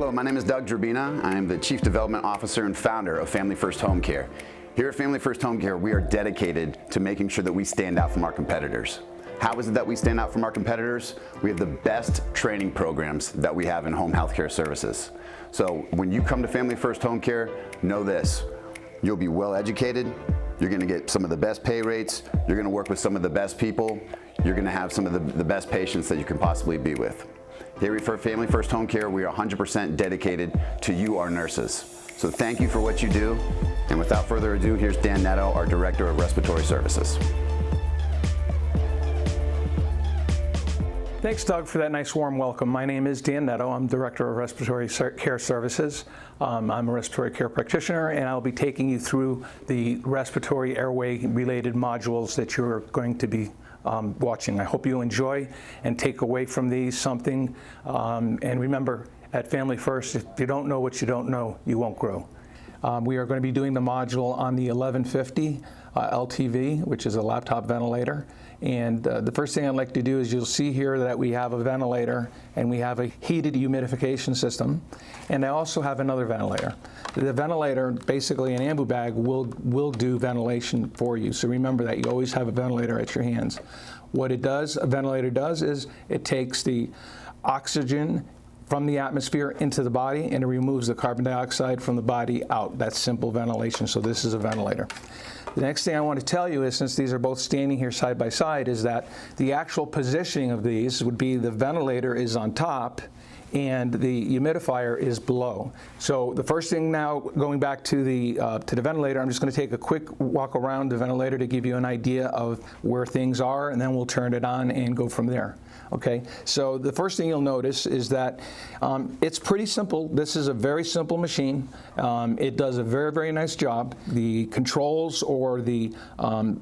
Hello, my name is Doug Drabina. I am the Chief Development Officer and founder of Family First Home Care. Here at Family First Home Care, we are dedicated to making sure that we stand out from our competitors. How is it that we stand out from our competitors? We have the best training programs that we have in home health care services. So when you come to Family First Home Care, know this: you'll be well educated, you're gonna get some of the best pay rates, you're gonna work with some of the best people, you're gonna have some of the best patients that you can possibly be with. Here at Family First Home Care, we are 100% dedicated to you, our nurses. So thank you for what you do. And without further ado, here's Dan Netto, our Director of Respiratory Services. Thanks, Doug, for that nice warm welcome. My name is Dan Netto. I'm Director of Respiratory Care Services. I'm a respiratory care practitioner, and I'll be taking you through the respiratory airway-related modules that you're going to be watching. I hope you enjoy and take away from these something. And remember, at Family First, if you don't know what you don't know, you won't grow. We are going to be doing the module on the 1150 LTV, which is a laptop ventilator. And the first thing I'd like to do is you'll see here that we have a ventilator and we have a heated humidification system. And I also have another ventilator. The ventilator, basically an ambu bag, will do ventilation for you. So remember that you always have a ventilator at your hands. What it does, a ventilator does, is it takes the oxygen from the atmosphere into the body and it removes the carbon dioxide from the body out. That's simple ventilation, so this is a ventilator. The next thing I want to tell you is, since these are both standing here side by side, is that the actual positioning of these would be the ventilator is on top and the humidifier is below. So the first thing now, going back to the ventilator, I'm just going to take a quick walk around the ventilator to give you an idea of where things are, and then we'll turn it on and go from there. Okay, so the first thing you'll notice is that it's pretty simple. This is a very simple machine. It does a very, very nice job. The controls or the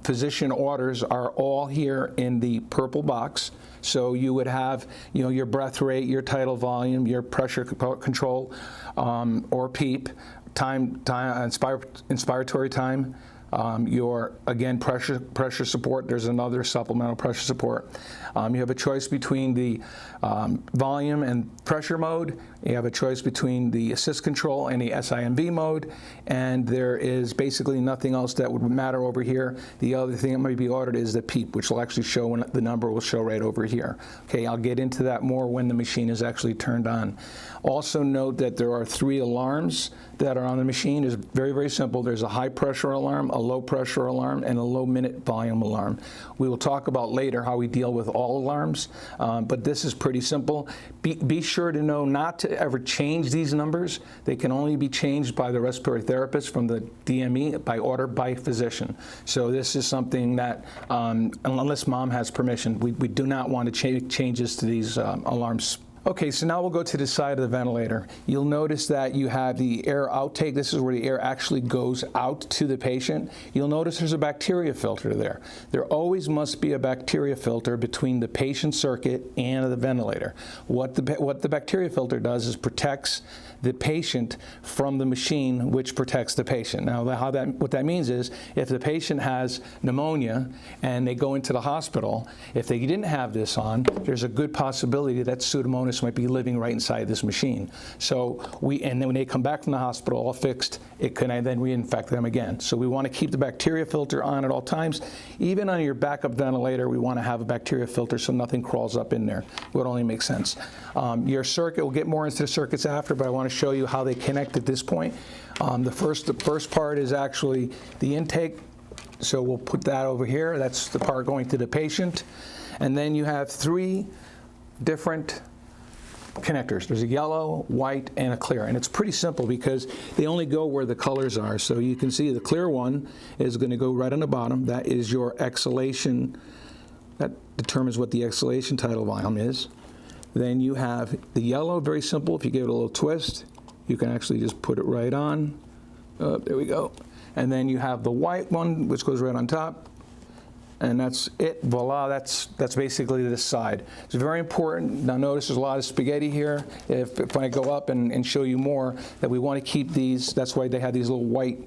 physician orders are all here in the purple box. So you would have, your breath rate, your tidal volume, your pressure control, or PEEP, inspiratory time. Your, again, pressure support. There's another supplemental pressure support. You have a choice between the volume and pressure mode. You have a choice between the assist control and the SIMV mode, and there is basically nothing else that would matter over here. The other thing that might be ordered is the PEEP, which will actually show when the number will show right over here. Okay, I'll get into that more when the machine is actually turned on. Also note that there are 3 alarms that are on the machine. It's very, very simple. There's a high pressure alarm, a low pressure alarm, and a low minute volume alarm. We will talk about later how we deal with all alarms, but this is pretty simple. Be sure to know not to ever change these numbers. They can only be changed by the respiratory therapist from the DME by order by physician. So this is something that, unless mom has permission, we do not want to changes to these alarms. Okay, so now we'll go to the side of the ventilator. You'll notice that you have the air outtake. This is where the air actually goes out to the patient. You'll notice there's a bacteria filter there. There always must be a bacteria filter between the patient circuit and the ventilator. What the bacteria filter does is protects the patient from the machine, which protects the patient. Now, what that means is, if the patient has pneumonia and they go into the hospital, if they didn't have this on, there's a good possibility that Pseudomonas might be living right inside this machine. So and then when they come back from the hospital all fixed, it can then reinfect them again. So we want to keep the bacteria filter on at all times. Even on your backup ventilator, we want to have a bacteria filter so nothing crawls up in there. It would only make sense. Your circuit, we'll get more into the circuits after, but I want to show you how they connect at this point. The first part is actually the intake. So we'll put that over here. That's the part going to the patient. And then you have 3 different connectors. There's a yellow, white, and a clear. And it's pretty simple because they only go where the colors are. So you can see the clear one is going to go right on the bottom. That is your exhalation. That determines what the exhalation tidal volume is. Then you have the yellow, very simple. If you give it a little twist, you can actually just put it right on. There we go. And then you have the white one, which goes right on top. And that's it, voila, that's basically this side. It's very important. Now notice there's a lot of spaghetti here. If I go up and show you more, that we want to keep these, that's why they have these little white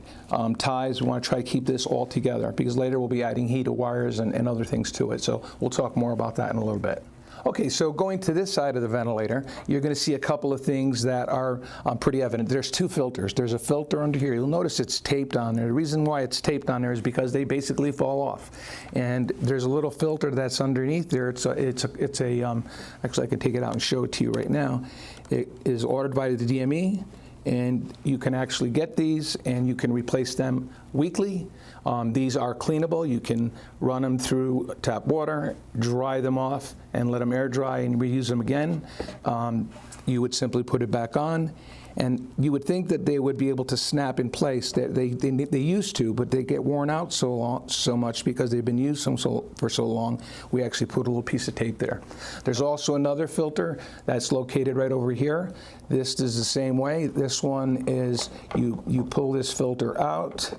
ties. We want to try to keep this all together because later we'll be adding heater wires and other things to it. So we'll talk more about that in a little bit. Okay, so going to this side of the ventilator, you're going to see a couple of things that are pretty evident. There's two filters. There's a filter under here. You'll notice it's taped on there. The reason why it's taped on there is because they basically fall off. And there's a little filter that's underneath there. Actually, I can take it out and show it to you right now. It is ordered by the DME, and you can actually get these and you can replace them weekly. These are cleanable. You can run them through tap water, dry them off, and let them air dry and reuse them again. You would simply put it back on, and you would think that they would be able to snap in place. They used to, but they get worn out so much because they've been used for so long. We actually put a little piece of tape there. There's also another filter that's located right over here. This is the same way. This one is you pull this filter out.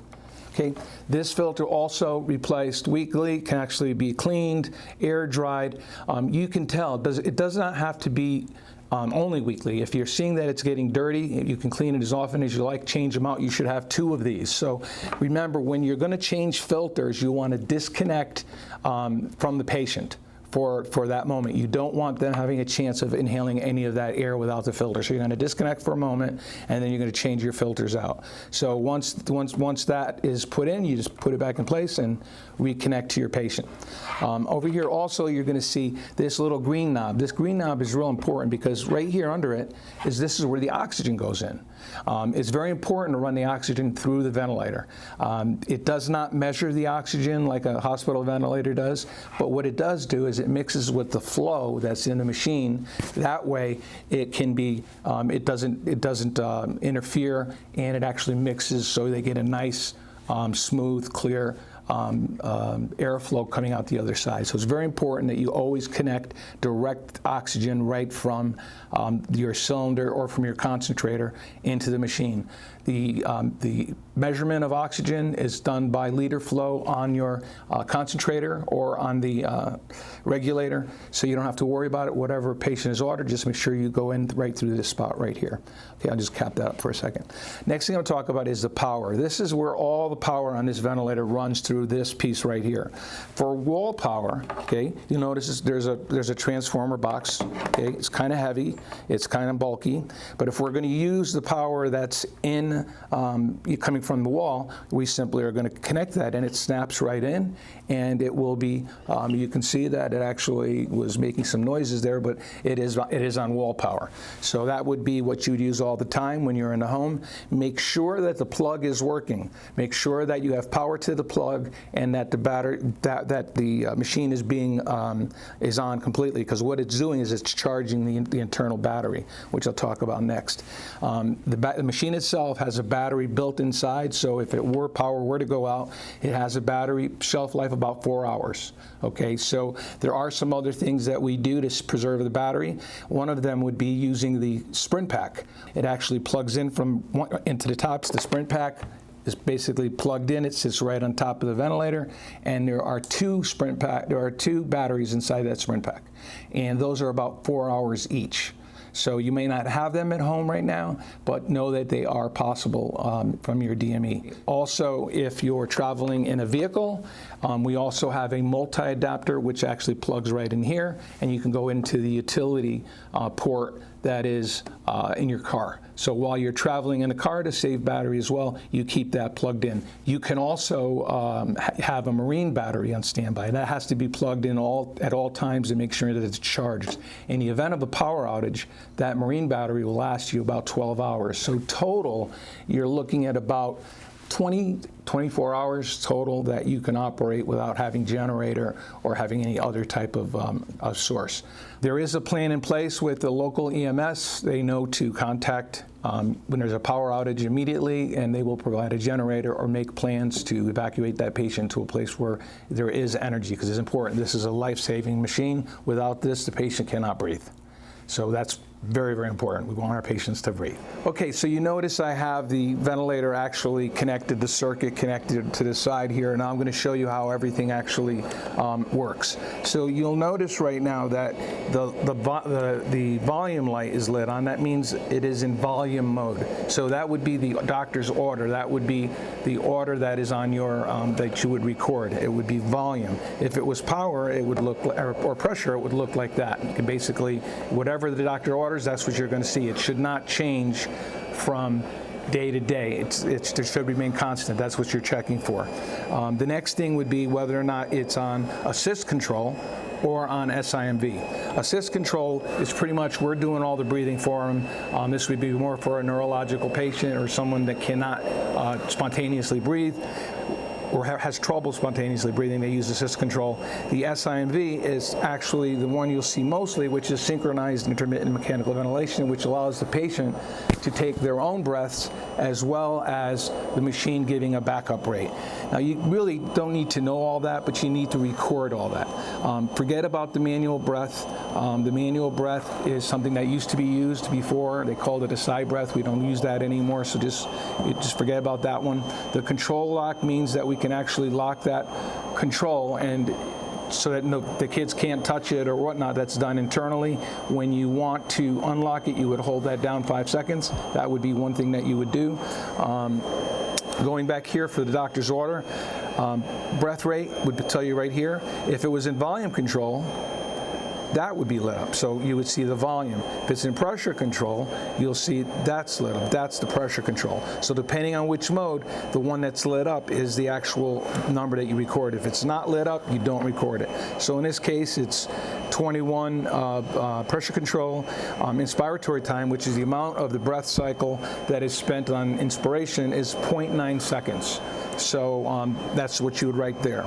Okay, this filter also replaced weekly, can actually be cleaned, air dried. You can tell, it does not have to be only weekly. If you're seeing that it's getting dirty, you can clean it as often as you like, change them out. You should have 2 of these. So remember, when you're going to change filters, you want to disconnect from the patient for that moment. You don't want them having a chance of inhaling any of that air without the filter. So you're going to disconnect for a moment, and then you're going to change your filters out. So once that is put in, you just put it back in place and reconnect to your patient. Over here also, you're going to see this little green knob. This green knob is real important because right here under it this is where the oxygen goes in. It's very important to run the oxygen through the ventilator. It does not measure the oxygen like a hospital ventilator does, but what it does do is it mixes with the flow that's in the machine. That way, it can be, it doesn't interfere, and it actually mixes so they get a nice, smooth, clear airflow coming out the other side. So it's very important that you always connect direct oxygen right from your cylinder or from your concentrator into the machine. The measurement of oxygen is done by liter flow on your concentrator or on the regulator, so you don't have to worry about it. Whatever patient is ordered, just make sure you go in right through this spot right here. Okay, I'll just cap that up for a second. Next thing I'll talk about is the power. This is where all the power on this ventilator runs through this piece right here. For wall power, okay, you'll notice there's a transformer box. Okay, it's kind of heavy, it's kind of bulky, but if we're going to use the power that's in coming from the wall, we simply are going to connect that, and it snaps right in, and it will be, you can see that it actually was making some noises there, but it is on wall power. So that would be what you'd use all the time when you're in the home. Make sure that the plug is working. Make sure that you have power to the plug and that the battery, that the machine is being is on completely, because what it's doing is it's charging the internal battery, which I'll talk about next. The machine itself has a battery built inside, so if power were to go out, it has a battery shelf life about 4 hours. Okay, so there are some other things that we do to preserve the battery. One of them would be using the Sprint Pack. It actually plugs in into the top. The Sprint Pack is basically plugged in. It sits right on top of the ventilator, and there are two batteries inside that Sprint Pack, and those are about 4 hours each. So you may not have them at home right now, but know that they are possible from your DME. Also, if you're traveling in a vehicle, we also have a multi-adapter which actually plugs right in here, and you can go into the utility port that is in your car. So while you're traveling in a car, to save battery as well, you keep that plugged in. You can also have a marine battery on standby. That has to be plugged in at all times to make sure that it's charged. In the event of a power outage, that marine battery will last you about 12 hours. So total, you're looking at about 24 hours total that you can operate without having generator or having any other type of source. There is a plan in place with the local EMS. They know to contact when there's a power outage immediately, and they will provide a generator or make plans to evacuate that patient to a place where there is energy, because it's important. This is a life-saving machine. Without this, the patient cannot breathe. So that's Very, very important. We want our patients to breathe. Okay, so you notice I have the ventilator actually connected, the circuit connected to the side here, and now I'm going to show you how everything actually works. So you'll notice right now that the volume light is lit on. That means it is in volume mode. So that would be the doctor's order. That would be the order that is on your, that you would record. It would be volume. If it was power, it would look, or pressure, it would look like that. You can basically, whatever the doctor orders, that's what you're going to see. It should not change from day to day. It should remain constant. That's what you're checking for. The next thing would be whether or not it's on assist control or on SIMV. Assist control is pretty much we're doing all the breathing for them. This would be more for a neurological patient or someone that cannot spontaneously breathe or has trouble spontaneously breathing. They use assist control. The SIMV is actually the one you'll see mostly, which is synchronized intermittent mechanical ventilation, which allows the patient to take their own breaths as well as the machine giving a backup rate. Now, you really don't need to know all that, but you need to record all that. Forget about the manual breath. The manual breath is something that used to be used before. They called it a side breath. We don't use that anymore, so just forget about that one. The control lock means that we can actually lock that control and so that the kids can't touch it or whatnot. That's done internally. When you want to unlock it, you would hold that down 5 seconds. That would be one thing that you would do. Going back here for the doctor's order, breath rate would tell you right here. If it was in volume control, that would be lit up. So you would see the volume. If it's in pressure control, you'll see that's lit up. That's the pressure control. So depending on which mode, the one that's lit up is the actual number that you record. If it's not lit up, you don't record it. So in this case, it's 21 pressure control. Inspiratory time, which is the amount of the breath cycle that is spent on inspiration, is 0.9 seconds. So that's what you would write there.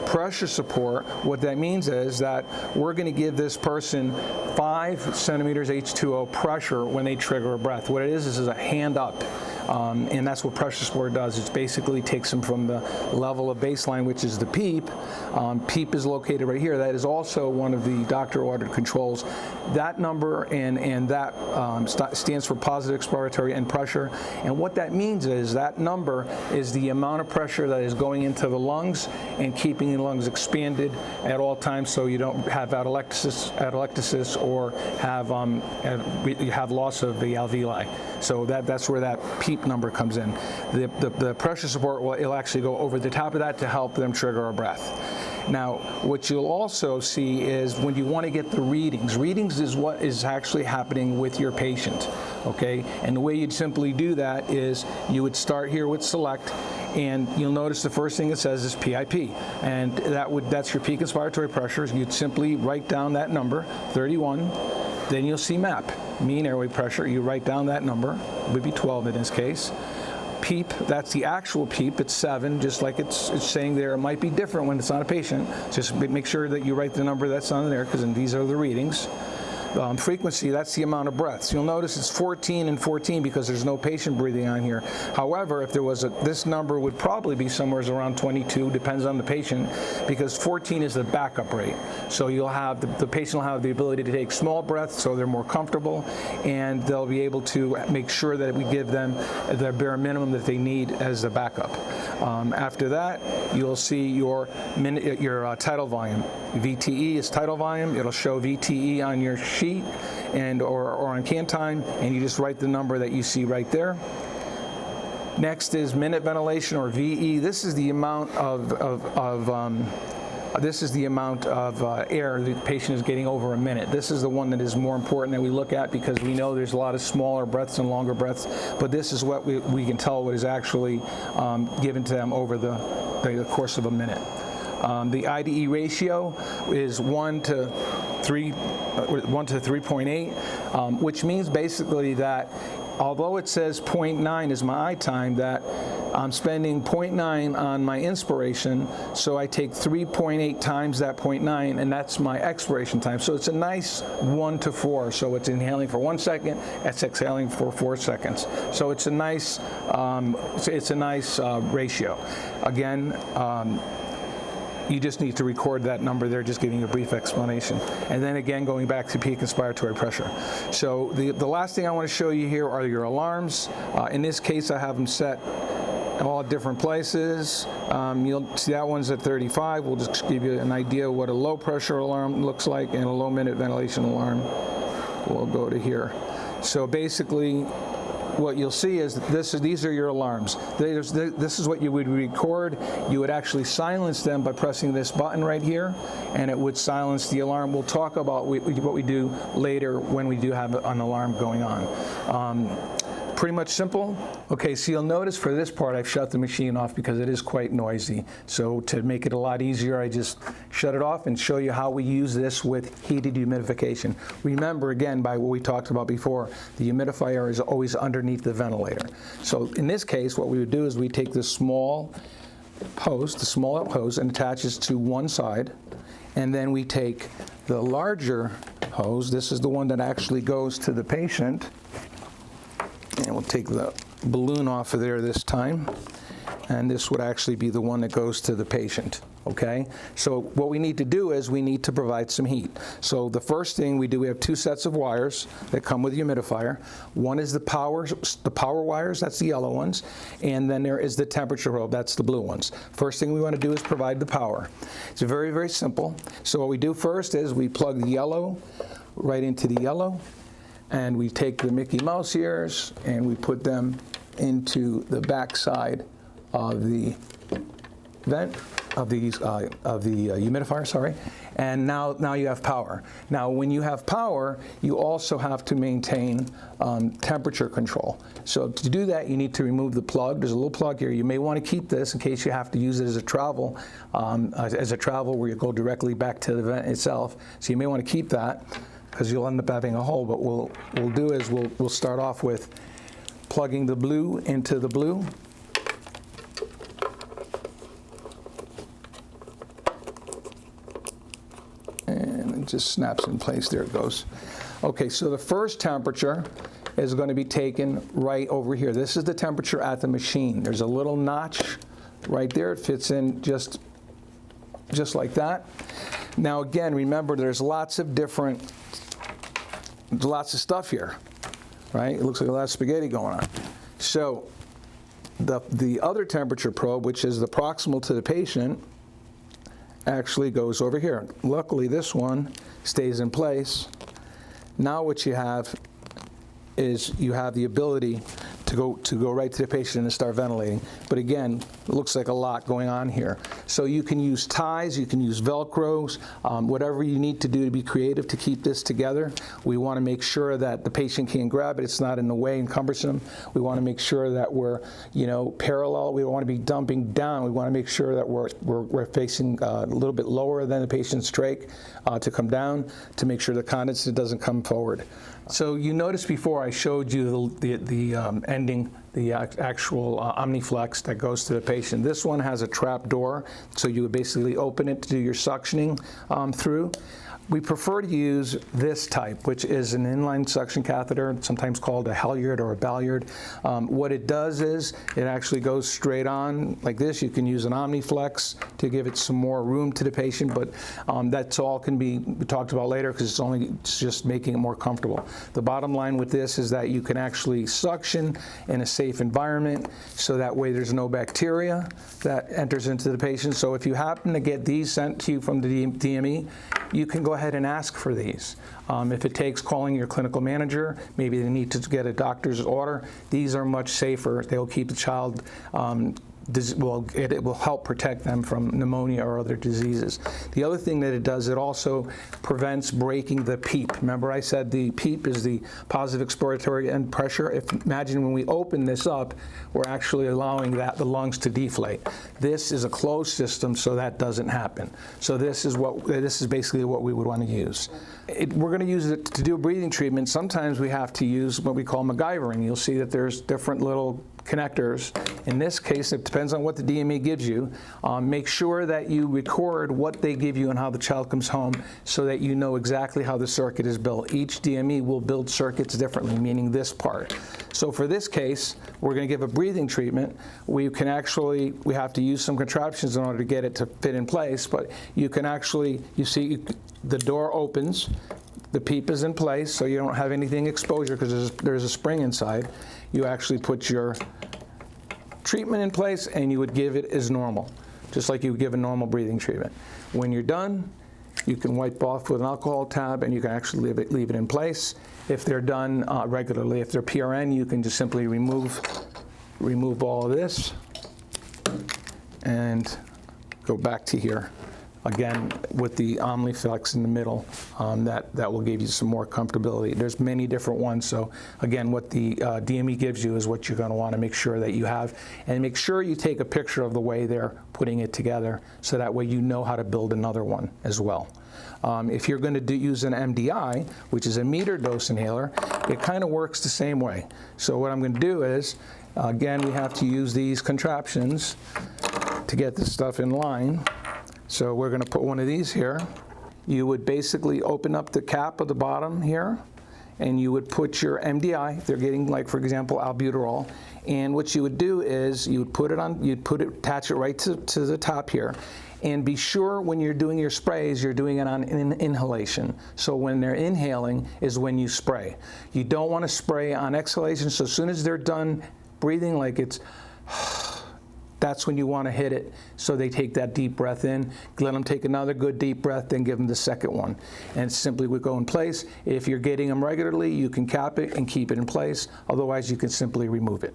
Pressure support, what that means is that we're going to give this person 5 centimeters H2O pressure when they trigger a breath. What it is a hand up. And that's what pressure support does. It basically takes them from the level of baseline, which is the PEEP. PEEP is located right here. That is also one of the doctor-ordered controls. That number and that stands for positive expiratory end pressure. And what that means is that number is the amount of pressure that is going into the lungs and keeping the lungs expanded at all times, so you don't have atelectasis or have loss of the alveoli. So that's where that PEEP number comes in. The pressure support, it'll actually go over the top of that to help them trigger a breath. Now, what you'll also see is when you want to get the readings. Readings is what is actually happening with your patient, okay? And the way you'd simply do that is you would start here with select, and you'll notice the first thing it says is PIP, and that's your peak inspiratory pressure. You'd simply write down that number, 31. Then you'll see MAP, mean airway pressure. You write down that number, it would be 12 in this case. PEEP, that's the actual PEEP, it's 7, just like it's saying there. It might be different when it's on a patient. Just make sure that you write the number that's on there, because these are the readings. Frequency, that's the amount of breaths. You'll notice it's 14 and 14 because there's no patient breathing on here. However, if there was this number would probably be somewhere around 22, depends on the patient, because 14 is the backup rate. So you'll have, the patient will have the ability to take small breaths so they're more comfortable, and they'll be able to make sure that we give them the bare minimum that they need as a backup. After that, you'll see your tidal volume. VTE is tidal volume. It'll show VTE on your sheet or on can time, and you just write the number that you see right there. Next is minute ventilation, or VE. This is the amount of air the patient is getting over a minute. This is the one that is more important that we look at, because we know there's a lot of smaller breaths and longer breaths, but this is what we can tell what is actually given to them over the course of a minute. The IDE ratio is 1 to 3.8, which means basically that although it says 0.9 is my I time, that I'm spending 0.9 on my inspiration, so I take 3.8 times that 0.9, and that's my expiration time. So it's a nice 1 to 4. So it's inhaling for 1 second, it's exhaling for 4 seconds. So it's a nice ratio. Again, you just need to record that number there, just giving you a brief explanation. And then again, going back to peak inspiratory pressure. So the last thing I want to show you here are your alarms. In this case, I have them set all at different places. You'll see that one's at 35. We'll just give you an idea of what a low pressure alarm looks like, and a low minute ventilation alarm. We'll go to here. So basically, what you'll see is these are your alarms. This is what you would record. You would actually silence them by pressing this button right here, and it would silence the alarm. We'll talk about what we do later when we do have an alarm going on. Pretty much simple. Okay, so you'll notice for this part I've shut the machine off because it is quite noisy. So to make it a lot easier, I just shut it off and show you how we use this with heated humidification. Remember, again, by what we talked about before, the humidifier is always underneath the ventilator. So in this case, what we would do is we take this small hose, the small hose, and attach it to one side, and then we take the larger hose. This is the one that actually goes to the patient. And we'll take the balloon off of there this time, and this would actually be the one that goes to the patient, okay? So what we need to do is we need to provide some heat. So the first thing we do, we have two sets of wires that come with the humidifier. One is the power wires, that's the yellow ones, and then there is the temperature probe, that's the blue ones. First thing we want to do is provide the power. It's very, very simple. So what we do first is we plug the yellow right into the yellow, and we take the Mickey Mouse ears and we put them into the back side of the vent, of the humidifier, sorry. And now you have power. Now when you have power, you also have to maintain temperature control. So to do that, you need to remove the plug. There's a little plug here. You may want to keep this in case you have to use it as a travel where you go directly back to the vent itself. So you may want to keep that, because you'll end up having a hole. But what we'll do is we'll start off with plugging the blue into the blue. And it just snaps in place. There it goes. Okay, so the first temperature is going to be taken right over here. This is the temperature at the machine. There's a little notch right there. It fits in just like that. Now again, remember, there's lots of stuff here, right? It looks like a lot of spaghetti going on. So the other temperature probe, which is the proximal to the patient, actually goes over here. Luckily, this one stays in place. Now what you have is you have the ability to go right to the patient and start ventilating. But again, it looks like a lot going on here. So you can use ties, you can use Velcros, whatever you need to do to be creative to keep this together. We want to make sure that the patient can grab it, it's not in the way and cumbersome. We want to make sure that we're, parallel. We don't want to be dumping down. We want to make sure that we're facing a little bit lower than the patient's trach to come down, to make sure the condensate doesn't come forward. So you noticed before I showed you the actual Omniflex that goes to the patient. This one has a trap door, so you would basically open it to do your suctioning through. We prefer to use this type, which is an inline suction catheter, sometimes called a halyard or a Balliard. What it does is it actually goes straight on like this. You can use an Omniflex to give it some more room to the patient, but that's all can be talked about later because it's just making it more comfortable. The bottom line with this is that you can actually suction in a safe environment, so that way there's no bacteria that enters into the patient. So if you happen to get these sent to you from the DME, you can go ahead and ask for these. If it takes calling your clinical manager, maybe they need to get a doctor's order, these are much safer. They'll keep the child it will help protect them from pneumonia or other diseases. The other thing that it does, it also prevents breaking the PEEP. Remember I said the PEEP is the positive expiratory end pressure. Imagine when we open this up, we're actually allowing the lungs to deflate. This is a closed system, so that doesn't happen. So this is basically what we would want to use. We're going to use it to do a breathing treatment. Sometimes we have to use what we call MacGyvering. You'll see that there's different little connectors. In this case, it depends on what the DME gives you. Make sure that you record what they give you and how the child comes home so that you know exactly how the circuit is built. Each DME will build circuits differently, meaning this part. So for this case, we're going to give a breathing treatment. We have to use some contraptions in order to get it to fit in place, but you can actually, you see the door opens, the PEEP is in place, so you don't have anything exposure because there's a spring inside. You actually put your treatment in place and you would give it as normal, just like you would give a normal breathing treatment. When you're done, you can wipe off with an alcohol tab and you can actually leave it in place. If they're done regularly, if they're PRN, you can just simply remove all of this and go back to here. Again, with the OmniFlex in the middle, that will give you some more comfortability. There's many different ones, so again, what the DME gives you is what you're going to want to make sure that you have, and make sure you take a picture of the way they're putting it together, so that way you know how to build another one as well. If you're going to use an MDI, which is a meter dose inhaler, it kind of works the same way. So what I'm going to do is, again, we have to use these contraptions to get this stuff in line. So we're going to put one of these here. You would basically open up the cap at the bottom here, and you would put your MDI, if they're getting, like, for example, albuterol, and what you would do is you would put it on, attach it right to the top here, and be sure when you're doing your sprays, you're doing it on inhalation. So when they're inhaling is when you spray. You don't want to spray on exhalation, so as soon as they're done breathing, like it's, that's when you want to hit it, so they take that deep breath in. Let them take another good deep breath, then give them the second one. And simply would go in place. If you're getting them regularly, you can cap it and keep it in place. Otherwise, you can simply remove it.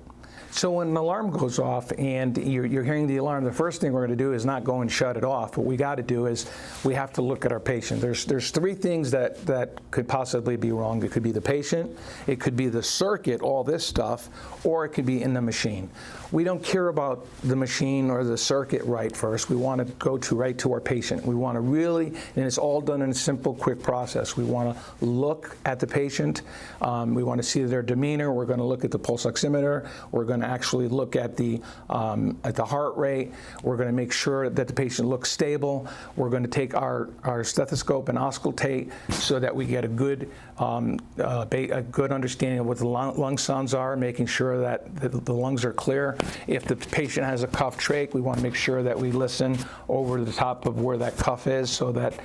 So when an alarm goes off and you're hearing the alarm, the first thing we're going to do is not go and shut it off. What we got to do is we have to look at our patient. There's three things that could possibly be wrong. It could be the patient, it could be the circuit, all this stuff, or it could be in the machine. We don't care about the machine or the circuit right first. We want to go right to our patient. We want to really, and it's all done in a simple, quick process. We want to look at the patient. We want to see their demeanor. We're going to look at the pulse oximeter. We're going to actually look at the heart rate. We're going to make sure that the patient looks stable. We're going to take our stethoscope and auscultate so that we get a good understanding of what the lung sounds are, making sure that the lungs are clear. If the patient has a cuff trach, we want to make sure that we listen over the top of where that cuff is so that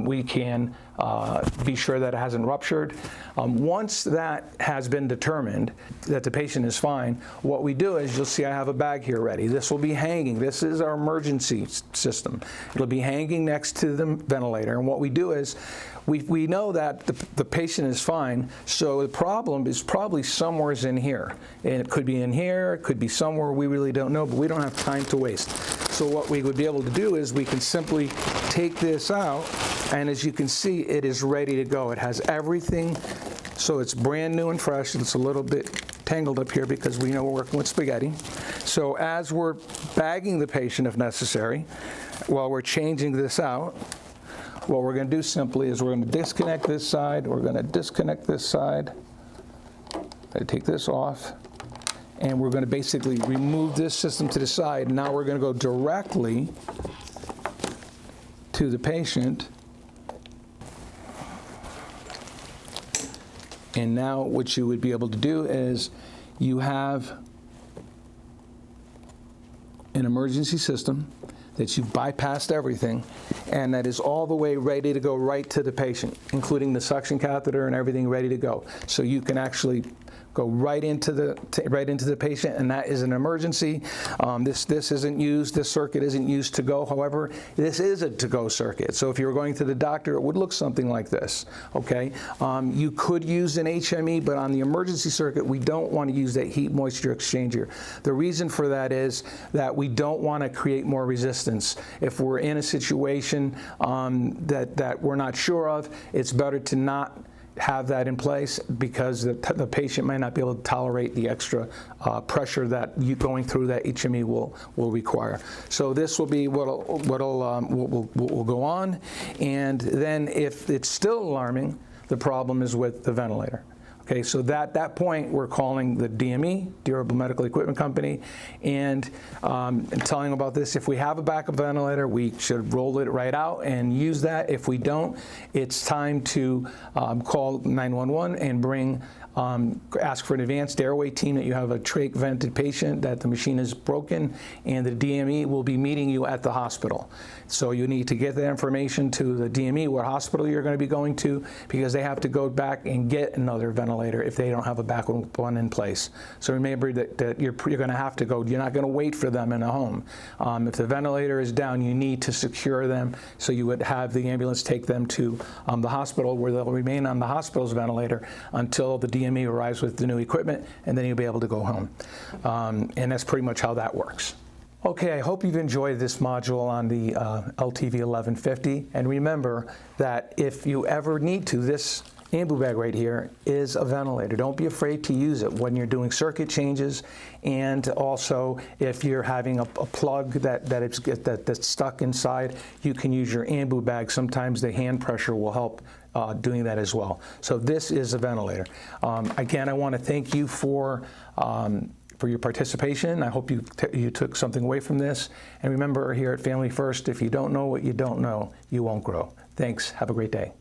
we can be sure that it hasn't ruptured. Once that has been determined that the patient is fine, what we do is, you'll see I have a bag here ready. This will be hanging. This is our emergency system. It'll be hanging next to the ventilator, and what we do is we know that the patient is fine, so the problem is probably somewhere in here. And it could be in here, it could be somewhere, we really don't know, but we don't have time to waste. So what we would be able to do is we can simply take this out, and as you can see, it is ready to go. It has everything, so it's brand new and fresh. It's a little bit tangled up here because we know we're working with spaghetti. So as we're bagging the patient, if necessary, while we're changing this out, what we're going to do simply is we're going to disconnect this side, we're going to disconnect this side, take this off, and we're going to basically remove this system to the side. Now we're going to go directly to the patient. And now what you would be able to do is you have an emergency system that you've bypassed everything, and that is all the way ready to go right to the patient, including the suction catheter and everything ready to go. So you can actually go right into the patient, and that is an emergency. This isn't used, this circuit isn't used to go. However, this is a to-go circuit. So if you were going to the doctor, it would look something like this, okay? You could use an HME, but on the emergency circuit, we don't want to use that heat moisture exchanger. The reason for that is that we don't want to create more resistance. If we're in a situation that we're not sure of, it's better to not have that in place because the patient might not be able to tolerate the extra pressure that you going through that HME will require. So this will be what'll go on, and then if it's still alarming, the problem is with the ventilator. Okay, so that point, we're calling the DME, Durable Medical Equipment Company, and telling them about this. If we have a backup ventilator, we should roll it right out and use that. If we don't, it's time to call 911 and bring, ask for an advanced airway team that you have a trach vented patient, that the machine is broken, and the DME will be meeting you at the hospital. So you need to get that information to the DME, what hospital you're going to be going to, because they have to go back and get another ventilator if they don't have a backup one in place. So remember that you're going to have to go. You're not going to wait for them in a home. If the ventilator is down, you need to secure them, so you would have the ambulance take them to the hospital, where they'll remain on the hospital's ventilator until the DME arrives with the new equipment, and then you'll be able to go home. And that's pretty much how that works. Okay, I hope you've enjoyed this module on the LTV 1150. And remember that if you ever need to, this ambu bag right here is a ventilator. Don't be afraid to use it when you're doing circuit changes, and also if you're having a plug that's stuck inside, you can use your ambu bag. Sometimes the hand pressure will help doing that as well. So this is a ventilator. Again, I want to thank you for your participation. I hope you took something away from this. And remember, here at Family First, if you don't know what you don't know, you won't grow. Thanks. Have a great day.